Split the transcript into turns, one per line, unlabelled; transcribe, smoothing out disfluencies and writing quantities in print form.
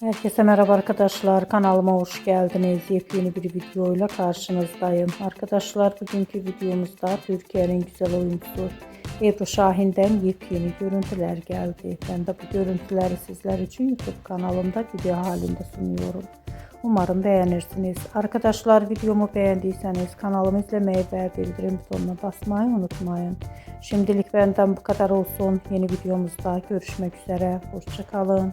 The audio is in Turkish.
Herkese merhaba arkadaşlar. Kanalıma hoş geldiniz. Yepyeni bir videoyla karşınızdayım. Arkadaşlar bugünkü videomuzda Türkiye'nin güzel oyuncusu Ebru Şahin'den yepyeni görüntüler geldi. Ben de bu görüntüleri sizler için YouTube kanalımda video halinde sunuyorum. Umarım beğenirsiniz. Arkadaşlar videomu beğendiyseniz kanalımı izlemeyi ve bildirim butonuna basmayı unutmayın. Şimdilik benden bu kadar olsun. Yeni videomuzda görüşmek üzere. Hoşça kalın.